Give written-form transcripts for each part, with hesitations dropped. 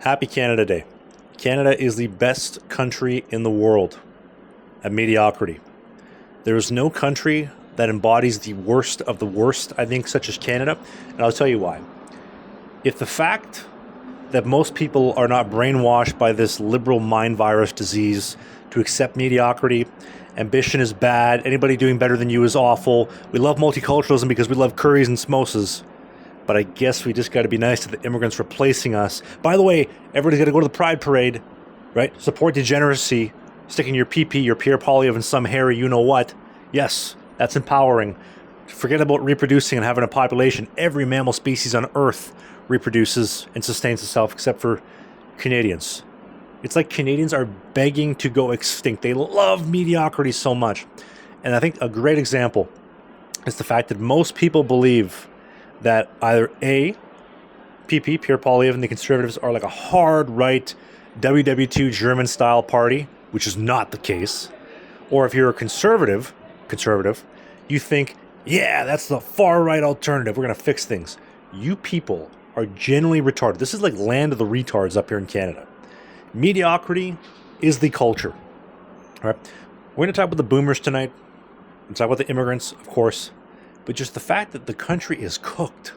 Happy Canada Day. Canada is the best country in the world at mediocrity. There is no country that embodies the worst of the worst, I think, such as Canada. And I'll tell you why. If the fact that most people are not brainwashed by this liberal mind virus disease to accept mediocrity, ambition is bad, anybody doing better than you is awful, we love multiculturalism because we love curries and samosas, but I guess we just got to be nice to the immigrants replacing us. By the way, everybody's got to go to the Pride Parade, right? Support degeneracy, sticking your PP, your Pierre Poilievre, and some hairy you-know-what. Yes, that's empowering. Forget about reproducing and having a population. Every mammal species on Earth reproduces and sustains itself except for Canadians. It's like Canadians are begging to go extinct. They love mediocrity so much. And I think a great example is the fact that most people believe that either A, PP, Pierre Poilievre, and the Conservatives are like a hard right WW2 German-style party, which is not the case. Or if you're a conservative, you think, yeah, that's the far-right alternative. We're going to fix things. You people are genuinely retarded. This is like land of the retards up here in Canada. Mediocrity is the culture. All right? We're going to talk about the boomers tonight. We're going to talk about the immigrants, of course. But just the fact that the country is cooked,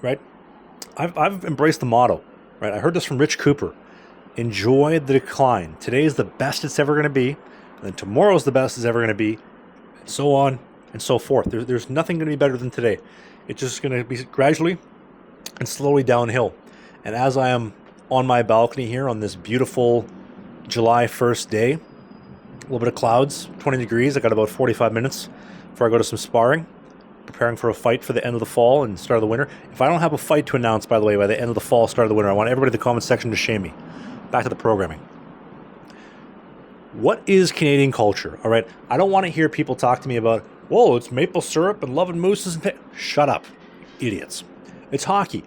right? I've embraced the motto, right? I heard this from Rich Cooper. Enjoy the decline. Today is the best it's ever going to be. And then tomorrow's the best it's ever going to be. And so on and so forth. There's nothing going to be better than today. It's just going to be gradually and slowly downhill. And as I am on my balcony here on this beautiful July 1st day, a little bit of clouds, 20 degrees. I got about 45 minutes before I go to some sparring, preparing for a fight for the end of the fall and start of the winter. If I don't have a fight to announce, by the way, by the end of the fall, start of the winter, I want everybody in the comment section to shame me. Back to the programming. What is Canadian culture? All right, I don't want to hear people talk to me about, whoa, it's maple syrup and loving mooses and shut up, idiots. It's hockey.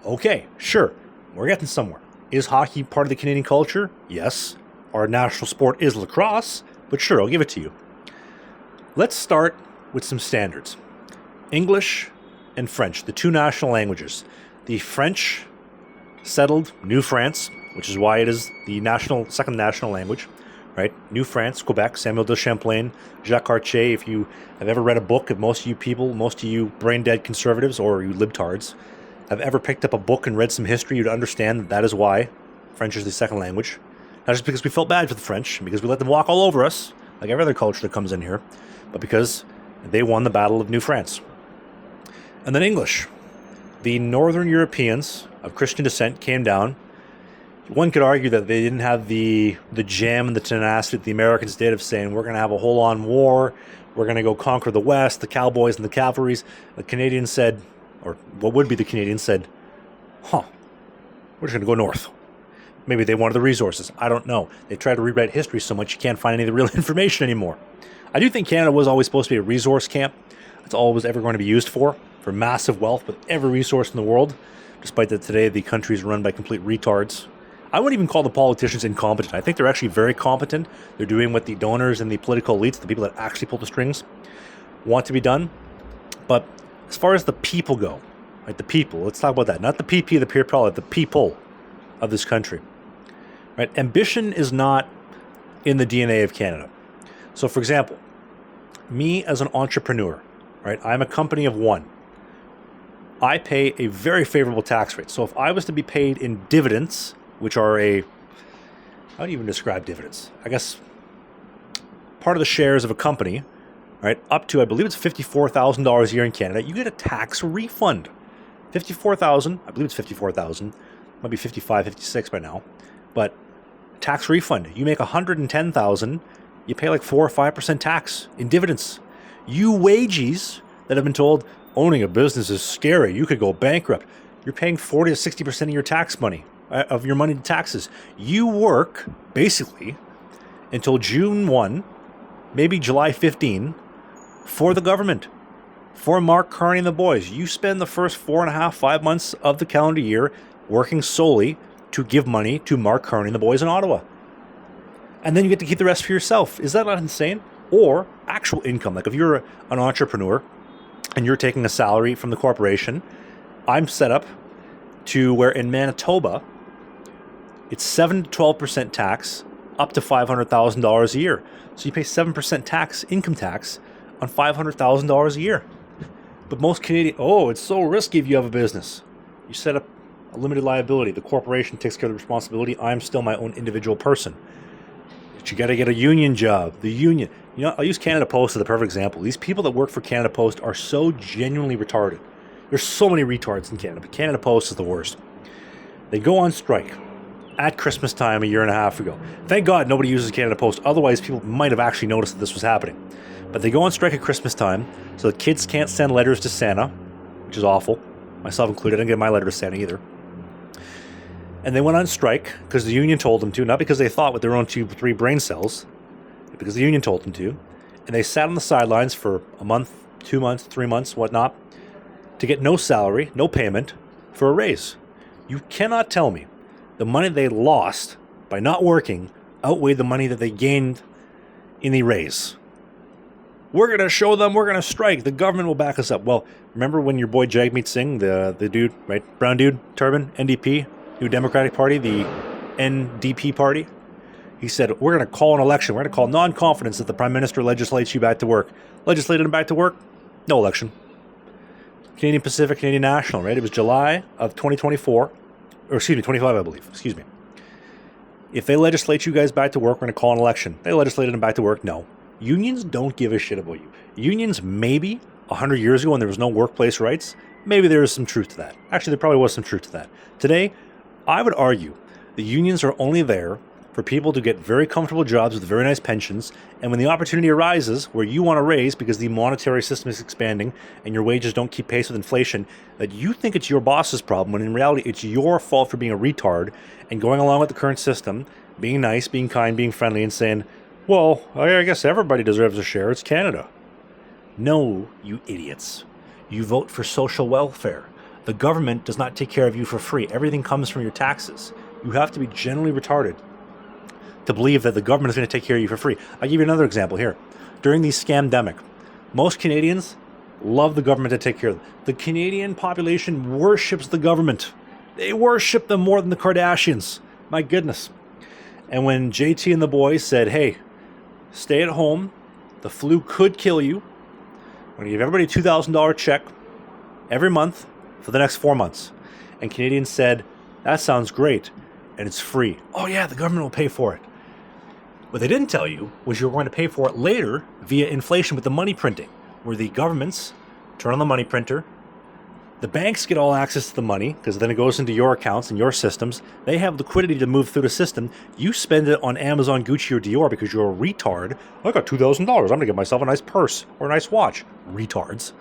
Okay, sure, we're getting somewhere. Is hockey part of the Canadian culture? Yes. Our national sport is lacrosse, but sure, I'll give it to you. Let's start with some standards. English and French, the two national languages. The French settled New France, which is why it is the second national language, right? New France, Quebec, Samuel de Champlain, Jacques Cartier. If you have ever read a book, if most of you people, most of you brain-dead conservatives or you libtards have ever picked up a book and read some history, you'd understand that is why French is the second language. Not just because we felt bad for the French, and because we let them walk all over us, like every other culture that comes in here, but because they won the Battle of New France. And then English. The Northern Europeans of Christian descent came down. One could argue that they didn't have the jam and the tenacity that the Americans did of saying, we're going to have a whole-on war, we're going to go conquer the West, the cowboys and the cavalries. The Canadians said, or what would be the Canadians said, we're just going to go north. Maybe they wanted the resources. I don't know. They tried to rewrite history so much you can't find any of the real information anymore. I do think Canada was always supposed to be a resource camp. That's all it was ever going to be used for massive wealth with every resource in the world, despite that today the country is run by complete retards. I wouldn't even call the politicians incompetent. I think they're actually very competent. They're doing what the donors and the political elites, the people that actually pull the strings, want to be done. But as far as the people go, right, the people, let's talk about that. Not the PP, the Pierre Poilievre, the people of this country. Right? Ambition is not in the DNA of Canada. So, for example, me as an entrepreneur, right? I'm a company of one. I pay a very favorable tax rate. So if I was to be paid in dividends, which are how do you even describe dividends? I guess part of the shares of a company, right, up to, I believe it's $54,000 a year in Canada, you get a tax refund. $54,000, I believe it's $54,000, might be 55, 56 by now, but tax refund. You make $110,000, you pay like 4 or 5% tax in dividends. You wages that have been told owning a business is scary, you could go bankrupt, you're paying 40 to 60% of your tax money, of your money to taxes. You work, basically, until June 1, maybe July 15, for the government, for Mark Carney and the boys. You spend the first 4.5, 5 months of the calendar year working solely to give money to Mark Carney and the boys in Ottawa. And then you get to keep the rest for yourself. Is that not insane? Or actual income. Like if you're an entrepreneur and you're taking a salary from the corporation, I'm set up to where in Manitoba, It's 7 to 12% tax up to $500,000 a year. So you pay 7% income tax on $500,000 a year. But most Canadians, it's so risky if you have a business. You set up a limited liability. The corporation takes care of the responsibility. I'm still my own individual person. But you got to get a union job. The union. I'll use Canada Post as the perfect example. These people that work for Canada Post are so genuinely retarded. There's so many retards in Canada, but Canada Post is the worst. They go on strike at Christmas time a year and a half ago. Thank God nobody uses Canada Post. Otherwise, people might have actually noticed that this was happening. But they go on strike at Christmas time, so the kids can't send letters to Santa, which is awful. Myself included. I didn't get my letter to Santa either. And they went on strike because the union told them to, not because they thought with their own 2-3 brain cells, but because the union told them to. And they sat on the sidelines for a month, 2 months, 3 months, whatnot, to get no salary, no payment for a raise. You cannot tell me the money they lost by not working outweighed the money that they gained in the raise. We're going to show them we're going to strike. The government will back us up. Well, remember when your boy Jagmeet Singh, the dude, right? Brown dude, turban, NDP, New Democratic Party, the NDP party? He said, we're going to call an election. We're going to call non-confidence that the Prime Minister legislates you back to work. Legislated him back to work? No election. Canadian Pacific, Canadian National, right? It was July of 2024, or 25, I believe. Excuse me. If they legislate you guys back to work, we're going to call an election. They legislated them back to work? No. Unions don't give a shit about you. Unions, maybe 100 years ago when there was no workplace rights, maybe there is some truth to that. Actually, there probably was some truth to that. Today, I would argue the unions are only there for people to get very comfortable jobs with very nice pensions, and when the opportunity arises where you want to raise because the monetary system is expanding and your wages don't keep pace with inflation, that you think it's your boss's problem, when in reality it's your fault for being a retard and going along with the current system, being nice, being kind, being friendly, and saying, well, I guess everybody deserves a share, it's Canada. No, you idiots. You vote for social welfare. The government does not take care of you for free. Everything comes from your taxes. You have to be generally retarded to believe that the government is going to take care of you for free. I'll give you another example here. During the scamdemic, most Canadians love the government to take care of them. The Canadian population worships the government. They worship them more than the Kardashians. My goodness. And when JT and the boys said, hey, stay at home, the flu could kill you, I'm going to give everybody a $2,000 check every month for the next 4 months. And Canadians said, that sounds great, and it's free. Oh yeah, the government will pay for it. What they didn't tell you was you were going to pay for it later via inflation with the money printing, where the governments turn on the money printer, the banks get all access to the money because then it goes into your accounts and your systems. They have liquidity to move through the system. You spend it on Amazon, Gucci, or Dior because you're a retard. I got $2,000. I'm going to get myself a nice purse or a nice watch. Retards.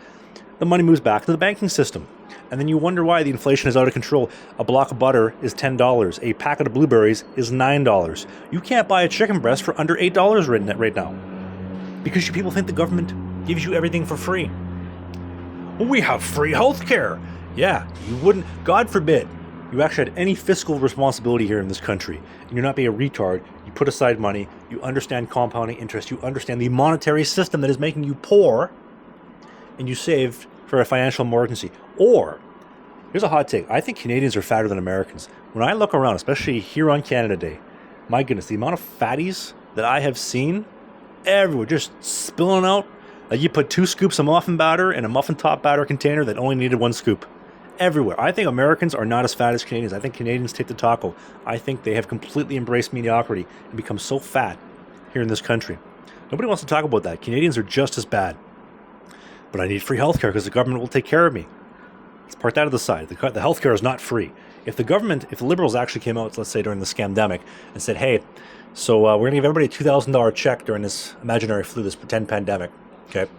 The money moves back to the banking system. And then you wonder why the inflation is out of control. A block of butter is $10. A packet of blueberries is $9. You can't buy a chicken breast for under $8 right now. Because you people think the government gives you everything for free. Well, we have free health care. Yeah, you wouldn't, God forbid, you actually had any fiscal responsibility here in this country, and you're not being a retard. You put aside money, you understand compounding interest, you understand the monetary system that is making you poor, and you saved for a financial emergency. Or, here's a hot take, I think Canadians are fatter than Americans. When I look around, especially here on Canada Day, my goodness, the amount of fatties that I have seen everywhere, just spilling out. You put 2 scoops of muffin batter in a muffin top batter container that only needed 1 scoop. Everywhere. I think Americans are not as fat as Canadians. I think Canadians take the taco. I think they have completely embraced mediocrity and become so fat here in this country. Nobody wants to talk about that. Canadians are just as bad. But I need free healthcare because the government will take care of me. Let's park that to the side. The healthcare is not free. If the Liberals actually came out, let's say during the scamdemic, and said, hey, so we're going to give everybody a $2,000 check during this imaginary flu, this pretend pandemic. Okay,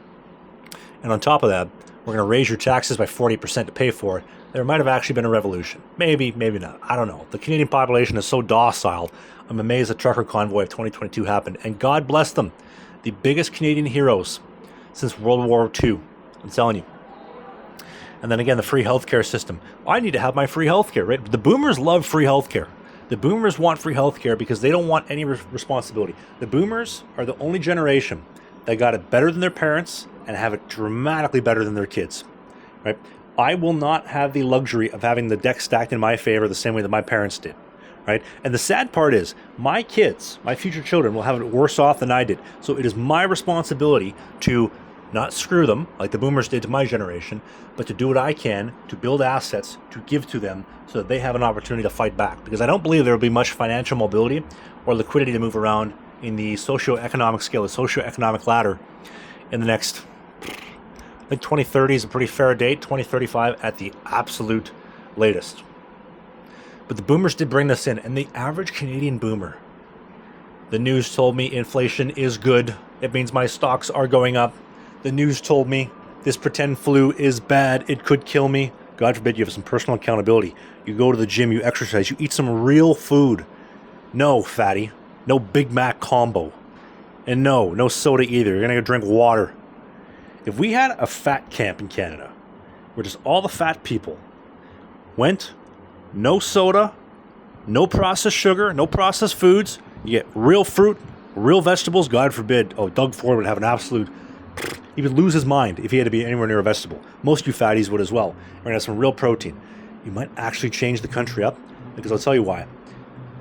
and on top of that, we're going to raise your taxes by 40% to pay for it. There might have actually been a revolution. Maybe, maybe not. I don't know. The Canadian population is so docile. I'm amazed the trucker convoy of 2022 happened. And God bless them. The biggest Canadian heroes since World War II. I'm telling you. And then again, the free healthcare system. I need to have my free healthcare, right? The boomers love free healthcare. The boomers want free healthcare because they don't want any responsibility. The boomers are the only generation that got it better than their parents and have it dramatically better than their kids, right? I will not have the luxury of having the deck stacked in my favor the same way that my parents did, right? And the sad part is my kids, my future children, will have it worse off than I did. So it is my responsibility to not screw them like the boomers did to my generation, but to do what I can to build assets to give to them so that they have an opportunity to fight back. Because I don't believe there will be much financial mobility or liquidity to move around in the socioeconomic scale, the socioeconomic ladder in the next, I think 2030 is a pretty fair date, 2035 at the absolute latest. But the boomers did bring this in, and the average Canadian boomer, the news told me inflation is good. It means my stocks are going up. The news told me this pretend flu is bad. It could kill me. God forbid you have some personal accountability. You go to the gym, you exercise, you eat some real food. No, fatty. No Big Mac combo. And no soda either. You're going to go drink water. If we had a fat camp in Canada, where just all the fat people went, no soda, no processed sugar, no processed foods, you get real fruit, real vegetables, God forbid. Oh, Doug Ford would have an absolute... He would lose his mind if he had to be anywhere near a vegetable. Most of you fatties would as well. We're going to have some real protein. You might actually change the country up, because I'll tell you why.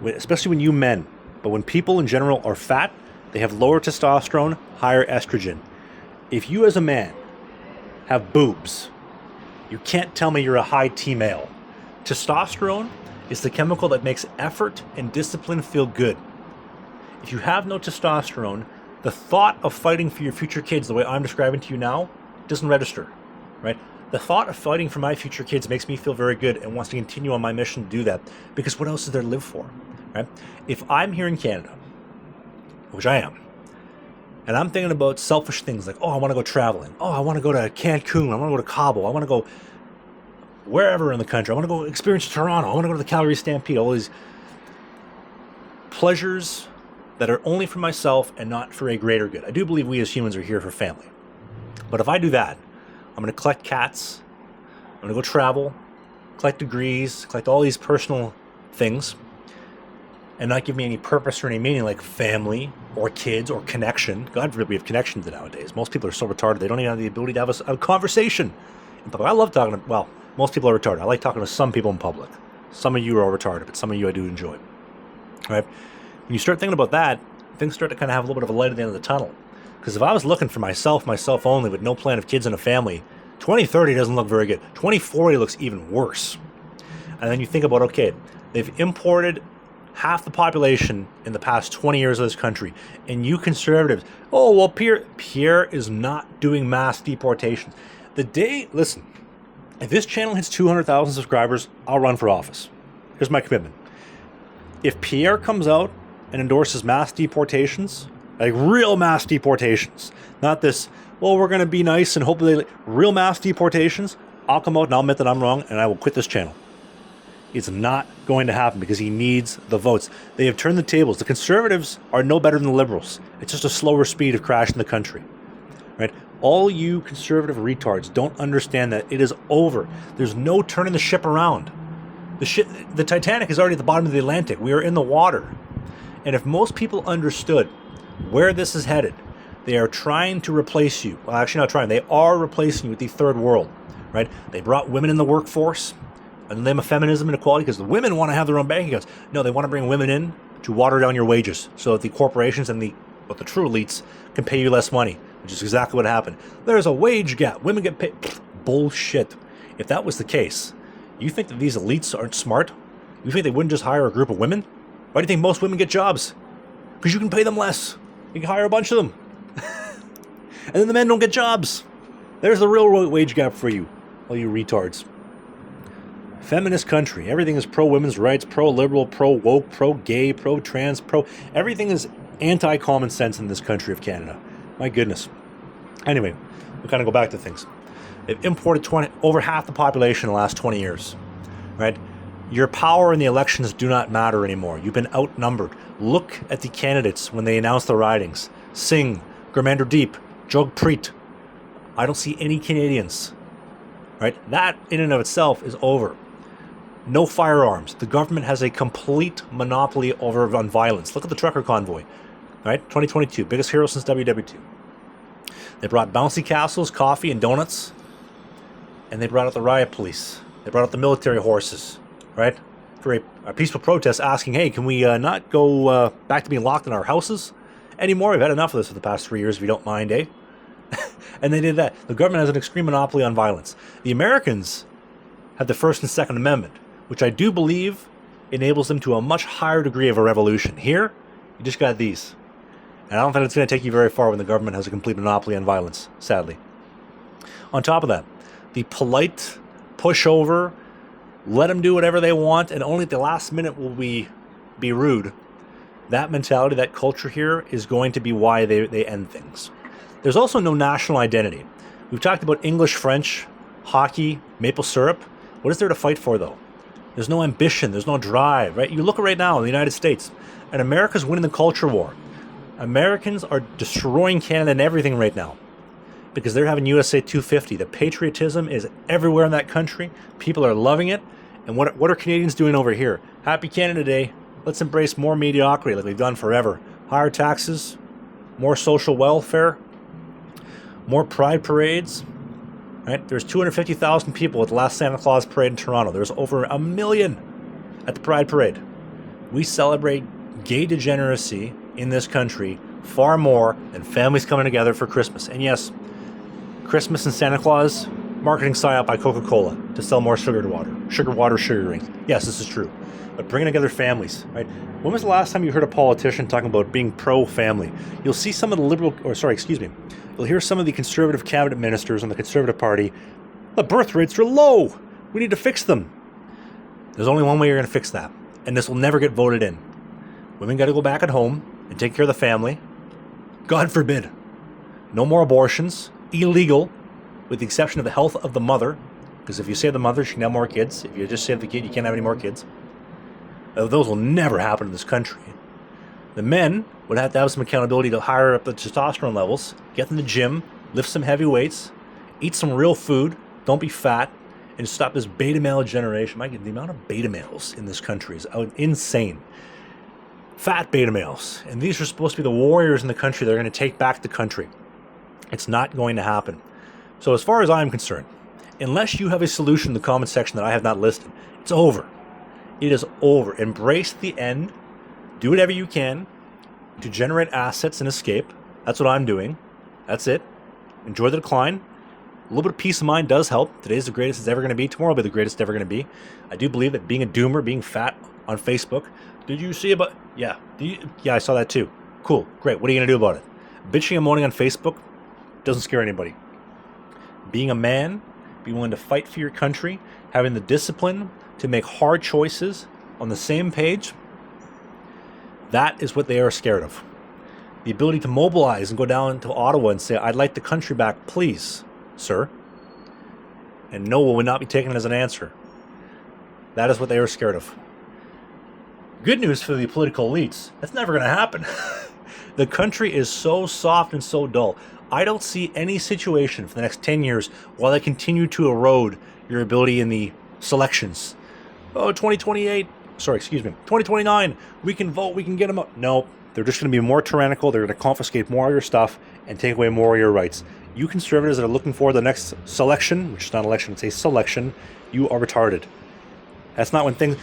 Especially when you men, but when people in general are fat, they have lower testosterone, higher estrogen. If you as a man have boobs, you can't tell me you're a high T male. Testosterone is the chemical that makes effort and discipline feel good. If you have no testosterone, the thought of fighting for your future kids the way I'm describing to you now doesn't register, right? The thought of fighting for my future kids makes me feel very good and wants to continue on my mission to do that, because what else is there to live for, right? If I'm here in Canada, which I am, and I'm thinking about selfish things like, oh, I want to go traveling. Oh, I want to go to Cancun. I want to go to Cabo. I want to go wherever in the country. I want to go experience Toronto. I want to go to the Calgary Stampede. All these pleasures that are only for myself and not for a greater good. I do believe we as humans are here for family. But if I do that, I'm going to collect cats. I'm going to go travel, collect degrees, collect all these personal things, and not give me any purpose or any meaning like family or kids or connection. God forbid we have connections nowadays. Most people are so retarded they don't even have the ability to have a conversation in public. I love talking to, well, most people are retarded. I like talking to some people in public. Some of you are retarded, but some of you I do enjoy. All right? When you start thinking about that, things start to kind of have a little bit of a light at the end of the tunnel. Because if I was looking for myself only, with no plan of kids and a family, 2030 doesn't look very good. 2040 looks even worse. And then you think about, okay, they've imported half the population in the past 20 years of this country. And you conservatives, oh, well, Pierre is not doing mass deportations. Listen, if this channel hits 200,000 subscribers, I'll run for office. Here's my commitment. If Pierre comes out and endorses mass deportations, like real mass deportations, not this, well, we're going to be nice and hopefully real mass deportations, I'll come out and I'll admit that I'm wrong and I will quit this channel. It's not going to happen because he needs the votes. They have turned the tables. The conservatives are no better than the liberals. It's just a slower speed of crashing the country, right? All you conservative retards don't understand that it is over. There's no turning the ship around. The Titanic is already at the bottom of the Atlantic. We are in the water. And if most people understood where this is headed, they are trying to replace you. Well, actually not trying. They are replacing you with the third world, right? They brought women in the workforce in the name of feminism and equality because the women want to have their own bank accounts. No, they want to bring women in to water down your wages so that the corporations and the true elites can pay you less money, which is exactly what happened. There's a wage gap. Women get paid. Bullshit. If that was the case, you think that these elites aren't smart? You think they wouldn't just hire a group of women? Why do you think most women get jobs? Because you can pay them less. You can hire a bunch of them. And then the men don't get jobs. There's the real wage gap for you, all you retards. Feminist country. Everything is pro-women's rights, pro-liberal, pro-woke, pro-gay, pro-trans, Everything is anti-common sense in this country of Canada. My goodness. Anyway, we'll kind of go back to things. They've imported over half the population in the last 20 years, right? Your power in the elections do not matter anymore. You've been outnumbered. Look at the candidates when they announce the ridings. Singh, Gurmander Deep, Jagpreet. I don't see any Canadians, right? That in and of itself is over. No firearms. The government has a complete monopoly on violence. Look at the trucker convoy, right? 2022, biggest hero since WW2. They brought bouncy castles, coffee, and donuts, and they brought out the riot police. They brought out the military horses, right? for a peaceful protest asking, hey, can we not go back to being locked in our houses anymore? We've had enough of this for the past 3 years, if you don't mind, eh? And they did that. The government has an extreme monopoly on violence. The Americans have the First and Second Amendment, which I do believe enables them to a much higher degree of a revolution. Here, you just got these. And I don't think it's going to take you very far when the government has a complete monopoly on violence, sadly. On top of that, the polite pushover, let them do whatever they want, and only at the last minute will we be rude. That mentality, that culture here is going to be why they end things. There's also no national identity. We've talked about English, French, hockey, maple syrup. What is there to fight for, though? There's no ambition. There's no drive, right? You look right now in the United States, and America's winning the culture war. Americans are destroying Canada and everything right now because they're having USA 250. The patriotism is everywhere in that country. People are loving it. And what are Canadians doing over here? Happy Canada Day. Let's embrace more mediocrity like we've done forever. Higher taxes, more social welfare, more pride parades. Right? There's 250,000 people at the last Santa Claus parade in Toronto. There's over 1 million at the Pride Parade. We celebrate gay degeneracy in this country far more than families coming together for Christmas. And yes, Christmas and Santa Claus, marketing psyop by Coca-Cola to sell more sugar water, sugar rings. Yes, this is true. But bringing together families, right? When was the last time you heard a politician talking about being pro-family? You'll see some of the you'll hear some of the conservative cabinet ministers on the Conservative Party. The birth rates are low. We need to fix them. There's only one way you're going to fix that, and this will never get voted in. Women got to go back at home and take care of the family. God forbid. No more abortions. Illegal, with the exception of the health of the mother. Because if you save the mother, she can have more kids. If you just save the kid, you can't have any more kids. Those will never happen in this country. The men would have to have some accountability to higher up the testosterone levels, get in the gym, lift some heavy weights, eat some real food, don't be fat, and stop this beta male generation. The amount of beta males in this country is insane. Fat beta males. And these are supposed to be the warriors in the country. They're going to take back the country. It's not going to happen. So as far as I'm concerned, unless you have a solution in the comment section that I have not listed, it's over. It is over. Embrace the end. Do whatever you can to generate assets and escape. That's what I'm doing. That's it. Enjoy the decline. A little bit of peace of mind does help. Today's the greatest it's ever going to be. Tomorrow will be the greatest it's ever going to be. I do believe that being a doomer, being fat on Facebook. Did you see about... Yeah. Yeah, I saw that too. Cool. Great. What are you going to do about it? Bitching and moaning on Facebook doesn't scare anybody. Being a man, being willing to fight for your country, having the discipline to make hard choices on the same page, that is what they are scared of. The ability to mobilize and go down to Ottawa and say, I'd like the country back, please, sir. And no will not be taken as an answer. That is what they are scared of. Good news for the political elites, that's never going to happen. The country is so soft and so dull. I don't see any situation for the next 10 years while they continue to erode your ability in the selections. 2029, we can vote, we can get them up. No, they're just going to be more tyrannical. They're going to confiscate more of your stuff and take away more of your rights. You conservatives that are looking for the next selection, which is not an election, it's a selection, you are retarded. That's not when things...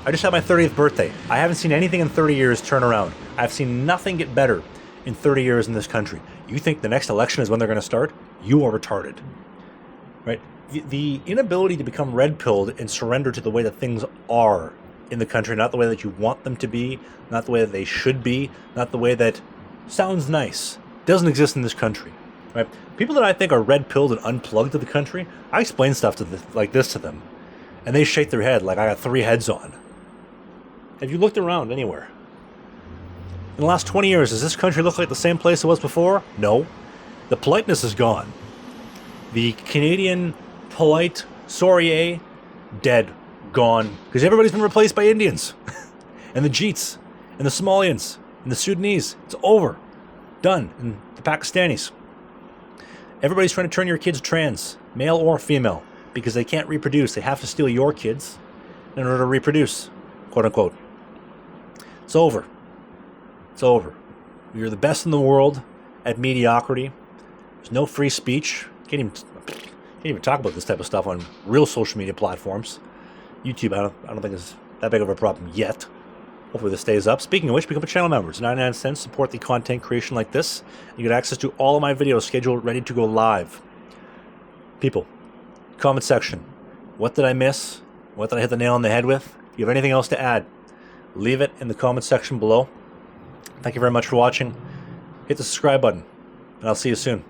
I just had my 30th birthday. I haven't seen anything in 30 years turn around. I've seen nothing get better in 30 years in this country. You think the next election is when they're going to start? You are retarded. Right? The inability to become red-pilled and surrender to the way that things are in the country, not the way that you want them to be, not the way that they should be, not the way that sounds nice, doesn't exist in this country. Right? People that I think are red-pilled and unplugged to the country, I explain stuff like this to them, and they shake their head like I got 3 heads on. Have you looked around anywhere? In the last 20 years, does this country look like the same place it was before? No. The politeness is gone. The Canadian polite soiree, dead, gone. Because everybody's been replaced by Indians. And the Jeets, and the Somalians, and the Sudanese. It's over. Done. And the Pakistanis. Everybody's trying to turn your kids trans, male or female, because they can't reproduce. They have to steal your kids in order to reproduce, quote unquote. It's over. It's over. You're the best in the world at mediocrity. There's no free speech. Can't even talk about this type of stuff on real social media platforms. YouTube, I don't think is that big of a problem yet. Hopefully this stays up. Speaking of which, become a channel member. It's 99 cents. Support the content creation like this. You get access to all of my videos scheduled, ready to go live. People, comment section. What did I miss? What did I hit the nail on the head with? If you have anything else to add, leave it in the comment section below. Thank you very much for watching. Hit the subscribe button, and I'll see you soon.